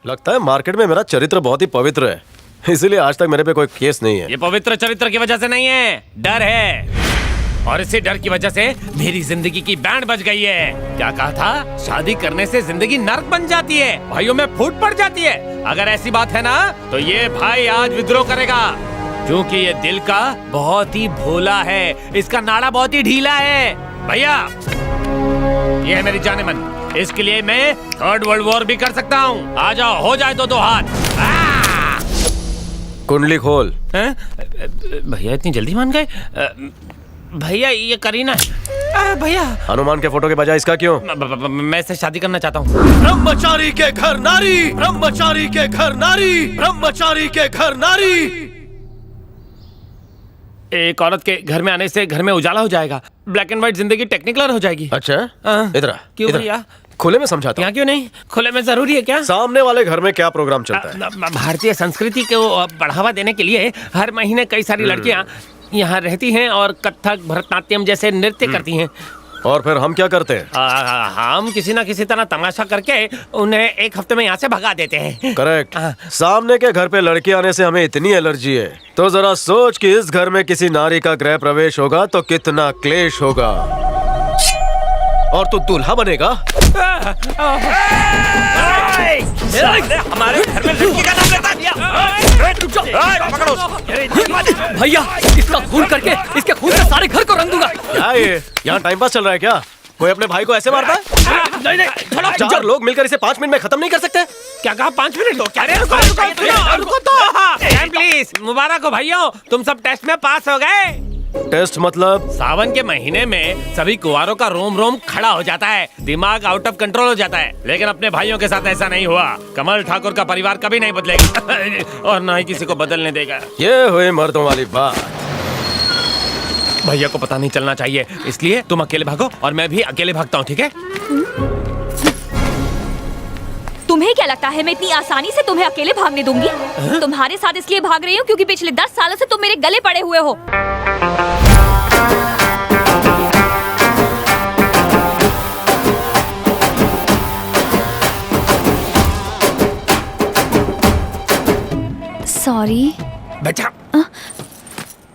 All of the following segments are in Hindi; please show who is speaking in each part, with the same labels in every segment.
Speaker 1: लगता है मार्केट में मेरा चरित्र बहुत ही पवित्र है, इसीलिए आज तक मेरे पे कोई केस नहीं है।
Speaker 2: ये पवित्र चरित्र की वजह से नहीं है, डर है। और इसी डर की वजह से मेरी जिंदगी की बैंड बज गई है। क्या कहा था? शादी करने से जिंदगी नर्क बन जाती है, भाइयों में फूट पड़ जाती है। अगर ऐसी बात है ना, तो ये भाई आज विद्रोह करेगा, क्योंकि ये दिल का बहुत ही भोला है, इसका नाड़ा बहुत ही ढीला है। भैया, ये है मेरी जाने मन, इसके लिए मैं थर्ड वर्ल्ड वॉर भी कर सकता हूँ। आ जाओ, हो जाए दो हाथ।
Speaker 1: कुंडली खोल।
Speaker 2: भैया इतनी जल्दी मान गए? भैया ये करीना है। भैया
Speaker 1: हनुमान के फोटो के बजाय इसका क्यों?
Speaker 2: मैं इससे शादी करना चाहता हूँ।
Speaker 1: ब्रह्मचारी के घर नारी, ब्रह्मचारी के घर नारी, ब्रह्मचारी के घर नारी।
Speaker 2: एक औरत के घर में आने से घर में उजाला हो जाएगा, ब्लैक एंड व्हाइट जिंदगी टेक्निकलर हो जाएगी।
Speaker 1: अच्छा, इधर
Speaker 2: क्यों भैया?
Speaker 1: खुले में समझाता
Speaker 2: यहाँ क्यों नहीं? खुले में जरूरी है क्या?
Speaker 1: सामने वाले घर में क्या प्रोग्राम चलता है?
Speaker 2: भारतीय संस्कृति को बढ़ावा देने के लिए हर महीने कई सारी लड़कियाँ यहाँ रहती हैं और कथक, भरतनाट्यम जैसे नृत्य करती हैं।
Speaker 1: और फिर हम क्या करते हैं?
Speaker 2: हम किसी ना किसी तरह तमाशा करके उन्हें एक हफ्ते में यहाँ से भगा देते हैं।
Speaker 1: करेक्ट। सामने के घर पे लड़की आने से हमें इतनी एलर्जी है, तो जरा सोच कि इस घर में किसी नारी का गृह प्रवेश होगा तो कितना क्लेश होगा। और तू दूल्हा बनेगा।
Speaker 2: हमारे घर में लड़की का नाम लेता
Speaker 3: भैया, इसका खून करके इसके खून से सारे घर को रंग दूंगा।
Speaker 1: क्या ये यहाँ टाइम पास चल रहा है क्या? कोई अपने भाई को ऐसे मारता है?
Speaker 2: नहीं,
Speaker 1: चार लोग मिलकर इसे 5 मिनट में खत्म नहीं कर सकते?
Speaker 2: क्या कहा? 5 मिनट? तो क्या? रुको तो प्लीज। मुबारक हो भाइयों, तुम सब टेस्ट में पास हो गए।
Speaker 1: टेस्ट मतलब?
Speaker 2: सावन के महीने में सभी कुंवारों का रोम रोम खड़ा हो जाता है, दिमाग आउट ऑफ कंट्रोल हो जाता है। लेकिन अपने भाइयों के साथ ऐसा नहीं हुआ। कमल ठाकुर का परिवार कभी नहीं बदलेगा और ना ही किसी को बदलने देगा।
Speaker 1: ये हुई मर्दों वाली बात।
Speaker 2: भैया को पता नहीं चलना चाहिए, इसलिए तुम अकेले भागो और मैं भी अकेले भागता हूँ, ठीक है?
Speaker 4: तुम्हें क्या लगता है मैं इतनी आसानी से तुम्हें अकेले भागने दूंगी? तुम्हारे साथ इसलिए भाग रही हूँ क्योंकि पिछले 10 सालों से तुम मेरे गले पड़े हुए हो। सॉरी
Speaker 2: बच्चा।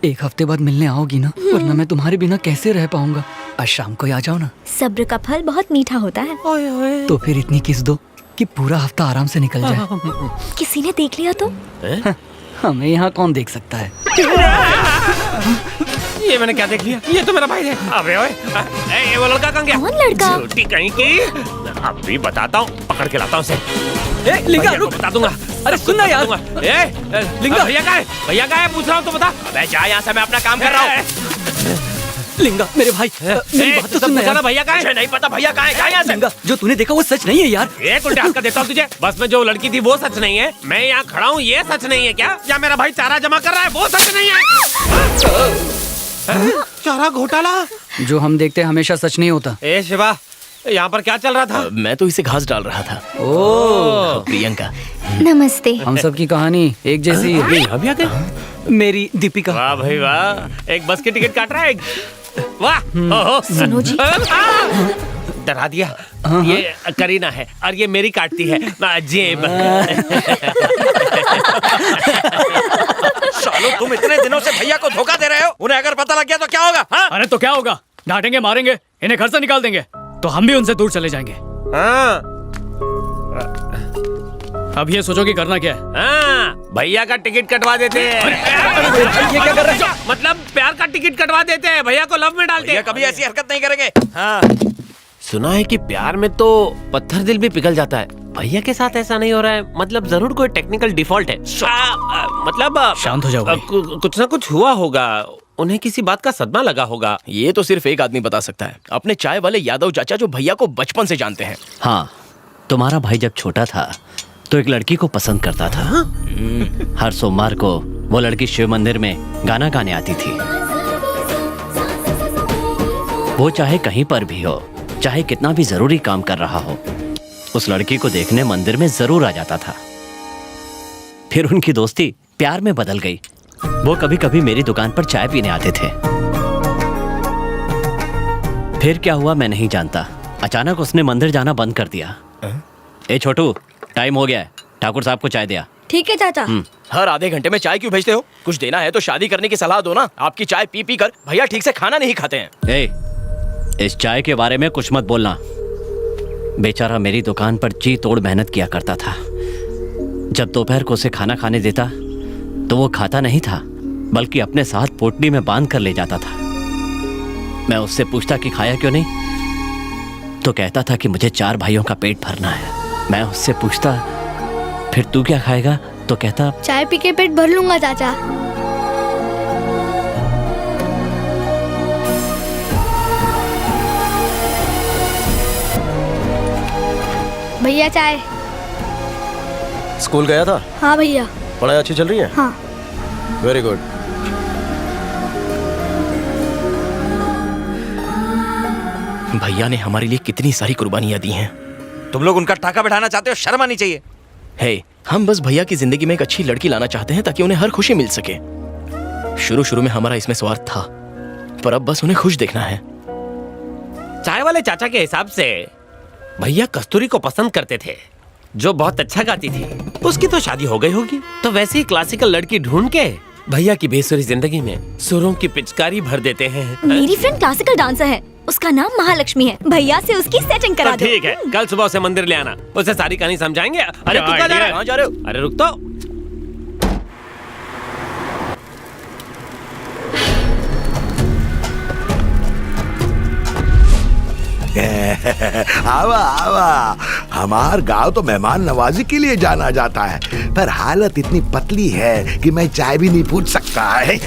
Speaker 3: एक हफ्ते बाद मिलने आओगी ना, वरना मैं तुम्हारे बिना कैसे रह पाऊंगा। आज शाम को आ जाओ ना।
Speaker 4: सब्र का फल बहुत मीठा होता है।
Speaker 2: ओए ओए।
Speaker 3: तो फिर इतनी किस दो कि पूरा हफ्ता आराम से निकल जाए।
Speaker 4: किसी ने देख लिया तो?
Speaker 3: हमें यहाँ कौन देख सकता है?
Speaker 2: ये मैंने क्या देख लिया? ये तो मेरा भाई है। अबे ओए, ये वो लड़का कहाँ गया?
Speaker 4: कौन लड़का?
Speaker 2: झूठी कहीं की। अभी बताता हूँ, पकड़ के लाता हूँ उसे।
Speaker 3: लिंगा
Speaker 2: रुक, बता दूंगा।
Speaker 3: अरे सुनना यार।
Speaker 2: लिंगा, भैया कहाँ है? भैया कहाँ है? पूछ रहा हूँ तो बता। अबे जा यहाँ से, मैं अपना काम कर रहा हूँ।
Speaker 3: लिंगा मेरे भाई, मेरी बात तो सुनना यार।
Speaker 2: भैया कहाँ है? मुझे नहीं पता भैया कहाँ है। यहाँ से।
Speaker 3: लिंगा, जो तूने देखा वो सच नहीं है यार।
Speaker 2: एक उल्टे हाथ का देता हूँ तुझे। बस में जो लड़की थी वो सच नहीं है, मैं यहाँ खड़ा हूँ ये सच नहीं है क्या? या मेरा भाई चारा जमा कर रहा है वो सच नहीं है? चारा घोटाला
Speaker 3: जो हम देखते हैं हमेशा सच नहीं होता।
Speaker 2: ए शिवा, यहाँ पर क्या चल रहा था?
Speaker 5: मैं तो इसे घास डाल रहा था।
Speaker 2: ओ
Speaker 5: प्रियंका,
Speaker 4: नमस्ते।
Speaker 3: हम सब की कहानी एक जैसी है।
Speaker 2: अभी आ गए?
Speaker 3: मेरी दीपिका।
Speaker 2: वाह भाई वाह, एक बस की टिकट काट रहा है। वाह।
Speaker 4: सुनो जी।
Speaker 2: डरा दिया। ये करीना है और ये मेरी काटती है जेब।
Speaker 5: सालो तुम इतने दिनों से भैया को धोखा दे रहे हो, उन्हें अगर पता लग गया तो क्या होगा? हाँ?
Speaker 6: अरे तो क्या होगा? डांटेंगे, मारेंगे, इन्हें घर से निकाल देंगे, तो हम भी उनसे दूर चले जाएंगे।
Speaker 2: हाँ।
Speaker 6: अब ये सोचो कि करना क्या है।
Speaker 2: हाँ, भैया का टिकट कटवा देते हैं।
Speaker 3: ये क्या कर रहे हो?
Speaker 2: मतलब प्यार का टिकट कटवा देते हैं, भैया को लव में डालते हैं।
Speaker 5: कभी ऐसी हरकत नहीं करेंगे।
Speaker 2: हाँ। सुना है कि प्यार में तो पत्थर दिल भी पिघल जाता है, भैया के साथ ऐसा नहीं हो रहा है। मतलब जरूर कोई टेक्निकल डिफॉल्ट है। मतलब
Speaker 6: शांत हो जाओ भाई।
Speaker 2: कुछ ना कुछ हुआ होगा, उन्हें किसी बात का सदमा लगा होगा।
Speaker 5: ये तो सिर्फ एक आदमी बता सकता है, अपने चाय वाले यादव चाचा जो भैया को बचपन से जानते हैं।
Speaker 7: हाँ, तुम्हारा भाई जब छोटा था तो एक लड़की को पसंद करता था। हर सोमवार को वो लड़की शिव मंदिर में गाना गाने आती थी। वो चाहे कहीं पर भी हो, चाहे कितना भी जरूरी काम कर रहा हो, उस लड़की को देखने मंदिर में जरूर आ जाता था। फिर उनकी दोस्ती प्यार में बदल गई। वो कभी कभी मेरी दुकान पर चाय पीने आते थे। फिर क्या हुआ मैं नहीं जानता, अचानक उसने मंदिर जाना बंद कर दिया। ए छोटू, टाइम हो गया है, ठाकुर साहब को चाय दिया।
Speaker 8: ठीक है चाचा।
Speaker 5: हर आधे घंटे में चाय क्यों भेजते हो? कुछ देना है तो शादी करने की सलाह दो ना। आपकी चाय पी पी कर भैया ठीक से खाना नहीं खाते हैं।
Speaker 7: ए, इस चाय के बारे में कुछ मत बोलना। बेचारा मेरी दुकान पर जी तोड़ मेहनत किया करता था। जब दोपहर को उसे खाना खाने देता तो वो खाता नहीं था, बल्कि अपने साथ पोटली में बांध कर ले जाता था। मैं उससे पूछता कि खाया क्यों नहीं, तो कहता था कि मुझे 4 भाइयों का पेट भरना है। मैं उससे पूछता फिर तू क्या खाएगा, तो कहता
Speaker 8: चाय पी के पेट भर लूंगा चाचा। भैया चाय।
Speaker 1: स्कूल गया था?
Speaker 8: हाँ भैया।
Speaker 1: पढ़ाई अच्छी चल रही है?
Speaker 8: हाँ।
Speaker 1: Very good.
Speaker 5: भैया ने हमारे लिए कितनी सारी कुर्बानियां दी हैं।
Speaker 9: तुम लोग उनका टाका बैठाना चाहते हो, शर्म आनी चाहिए।
Speaker 5: हे, हम बस भैया की जिंदगी में एक अच्छी लड़की लाना चाहते हैं ताकि उन्हें हर खुशी मिल सके। शुरू शुरू में हमारा इसमें स्वार्थ था, पर अब बस उन्हें खुश देखना है।
Speaker 2: चाय वाले चाचा के हिसाब से भैया कस्तूरी को पसंद करते थे, जो बहुत अच्छा गाती थी। उसकी तो शादी हो गई होगी, तो वैसे ही क्लासिकल लड़की ढूंढ के भैया की बेसुरी जिंदगी में सुरों की पिचकारी भर देते हैं।
Speaker 4: मेरी फ्रेंड क्लासिकल डांसर है, उसका नाम महालक्ष्मी है। भैया से उसकी सेटिंग करा
Speaker 2: तो
Speaker 4: दो।
Speaker 2: ठीक है, कल सुबह उसे मंदिर ले आना, उसे सारी कहानी समझाएंगे। अरे तू कहाँ जा रहा है?
Speaker 5: कहाँ जा रहे हो?
Speaker 2: अरे रुक तो।
Speaker 10: आवा आवा, हमार गांव तो मेहमान नवाजी के लिए जाना जाता है, पर हालत इतनी पतली है कि मैं चाय भी नहीं पूछ सकता है।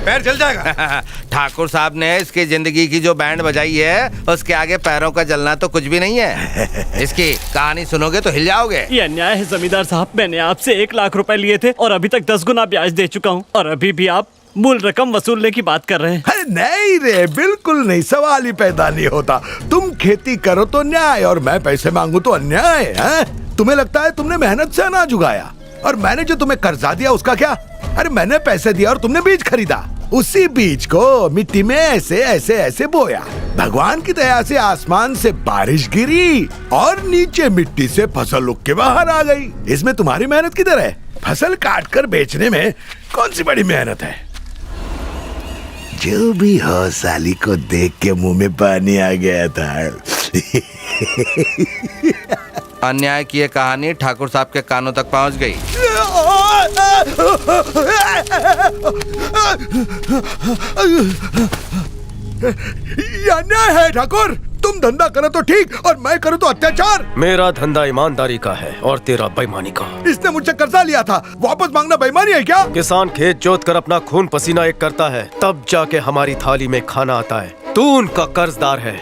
Speaker 9: पैर चल जाएगा। ठाकुर साहब ने इसकी जिंदगी की जो बैंड बजाई है, उसके आगे पैरों का जलना तो कुछ भी नहीं है। इसकी कहानी सुनोगे तो हिल जाओगे।
Speaker 6: ये अन्याय है जमींदार साहब। मैंने आपसे 1 लाख रुपए लिए थे और अभी तक 10 गुना ब्याज दे चुका हूँ, और अभी भी आप मूल रकम वसूलने की बात कर रहे हैं।
Speaker 10: अरे नहीं रे, बिल्कुल नहीं, सवाल ही पैदा नहीं होता। तुम खेती करो तो न्याय, और मैं पैसे मांगू तो अन्याय है? तुम्हें लगता है तुमने मेहनत से अनाज उगाया, और मैंने जो तुम्हें कर्जा दिया उसका क्या? अरे मैंने पैसे दिया और तुमने बीज खरीदा, उसी बीज को मिट्टी में ऐसे ऐसे ऐसे बोया। भगवान की दया से आसमान से बारिश गिरी और नीचे मिट्टी से फसल उग के बाहर आ गई। इसमें तुम्हारी मेहनत किधर है? फसल काट कर बेचने में कौन सी बड़ी मेहनत है? जो भी हो, साली को देख के मुंह में पानी आ गया था।
Speaker 9: अन्याय की ये कहानी ठाकुर साहब के कानों तक पहुंच गई।
Speaker 10: ये अन्याय है ठाकुर। तुम धंधा करो तो ठीक, और मैं करूँ तो अत्याचार।
Speaker 1: मेरा धंधा ईमानदारी का है और तेरा बेईमानी का।
Speaker 10: इसने मुझसे कर्जा लिया था, वापस मांगना बेईमानी है क्या?
Speaker 1: किसान खेत जोत कर अपना खून पसीना एक करता है, तब जाके हमारी थाली में खाना आता है। तू उनका कर्जदार है।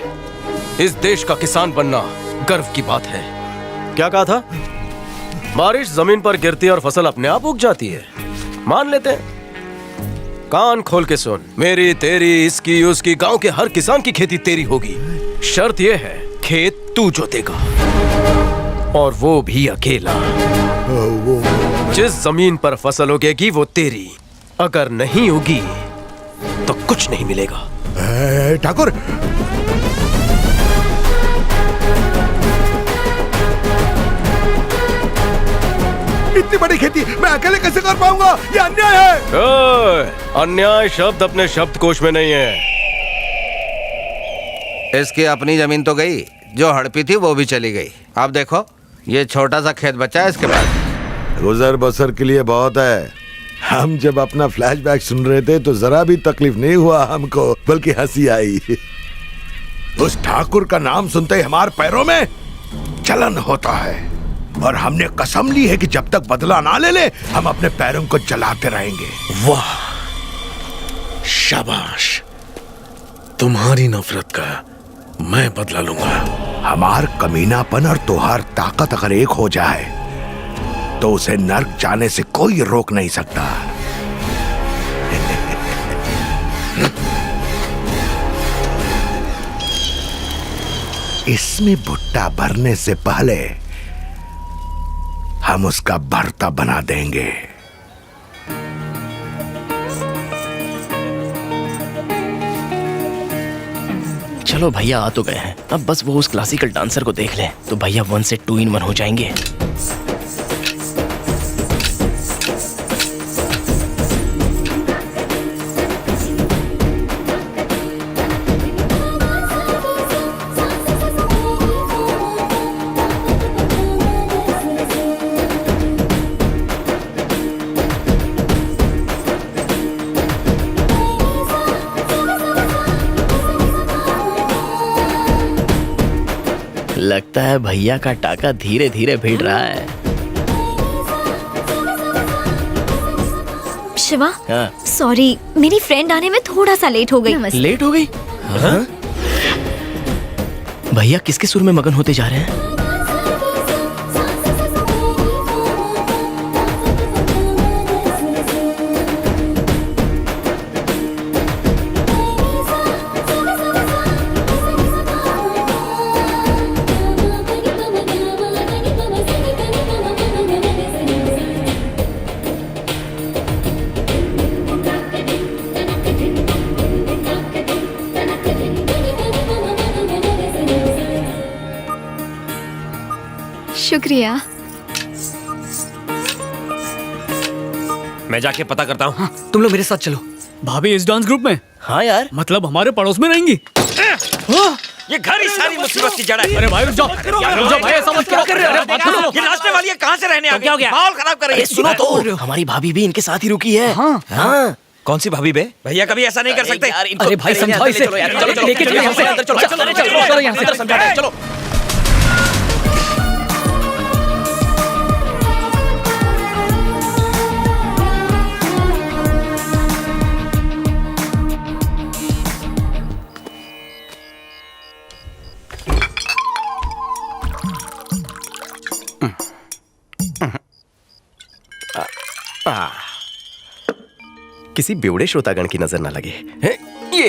Speaker 1: इस देश का किसान बनना गर्व की बात है। क्या कहा था? बारिश जमीन पर गिरती है और फसल अपने आप उग जाती है, मान लेते हैं। कान खोल के सुन, मेरी तेरी इसकी उसकी गांव के हर किसान की खेती तेरी होगी। शर्त यह है, खेत तू जोतेगा, और वो भी अकेला। जिस जमीन पर फसल उगेगी वो तेरी, अगर नहीं उगी तो कुछ नहीं मिलेगा।
Speaker 10: ठाकुर, इतनी बड़ी खेती मैं अकेले कैसे कर पाऊंगा? ये अन्याय है।
Speaker 1: अन्याय शब्द अपने शब्दकोश में नहीं है।
Speaker 9: इसकी अपनी जमीन तो गई, जो हड़पी थी वो भी चली गई। अब देखो, ये छोटा सा खेत बचा है इसके पास।
Speaker 10: गुजर बसर के लिए बहुत है। हम जब अपना फ्लैशबैक सुन रहे थे तो जरा भी तकलीफ नहीं हुआ हमको, बल्कि हंसी आई। उस ठाकुर का नाम सुनते ही हमारे पैरों में जलन होता है, और हमने कसम ली है कि जब तक बदला ना ले ले, हम अपने पैरों को जलाते रहेंगे।
Speaker 11: वाह, शाबाश। तुम्हारी नफरत का मैं बदला लूंगा।
Speaker 10: हमार कमीनापन और तुहार ताकत अगर एक हो जाए तो उसे नर्क जाने से कोई रोक नहीं सकता। इसमें भुट्टा भरने से पहले हम उसका भरता बना देंगे।
Speaker 5: चलो भैया आ तो गए हैं, अब बस वो उस क्लासिकल डांसर को देख लें तो भैया 1 से 2 in 1 हो जाएंगे। लगता है भैया का टाका धीरे धीरे भिड़ रहा है।
Speaker 4: शिवा,
Speaker 5: हाँ।
Speaker 4: सॉरी, मेरी फ्रेंड आने में थोड़ा सा लेट हो गई।
Speaker 5: लेट हो गई? हाँ? भैया किसके सुर में मगन होते जा रहे हैं?
Speaker 4: शुक्रिया।
Speaker 2: मैं जाके पता करता हूँ।
Speaker 3: तुम लोग मेरे साथ चलो।
Speaker 6: भाभी इस डांस ग्रुप में?
Speaker 5: हाँ यार।
Speaker 6: मतलब हमारे पड़ोस में रहेंगी?
Speaker 2: ये घर ही सारी मुसीबत की जड़ है।
Speaker 6: अरे भाई रुक जाओ, रुक जाओ भाई, ऐसा मत क्या कर रहे हो? अरे बात सुनो।
Speaker 2: ये नाचने वाली है, कहाँ से रहने आ गई? क्या हो गया? माहौल खराब कर रही है।
Speaker 5: सुनो तो, हमारी भाभी भी इनके साथ ही रुकी है। हाँ।
Speaker 9: कौन सी भाभी बे?
Speaker 2: भैया कभी ऐसा नहीं कर सकते।
Speaker 3: अरे भाई समझाओ इसे। लेके चलो यहाँ से। चलो यहाँ से।
Speaker 5: चलो।
Speaker 1: किसी बेवड़े श्रोतागण की नजर न लगे। ये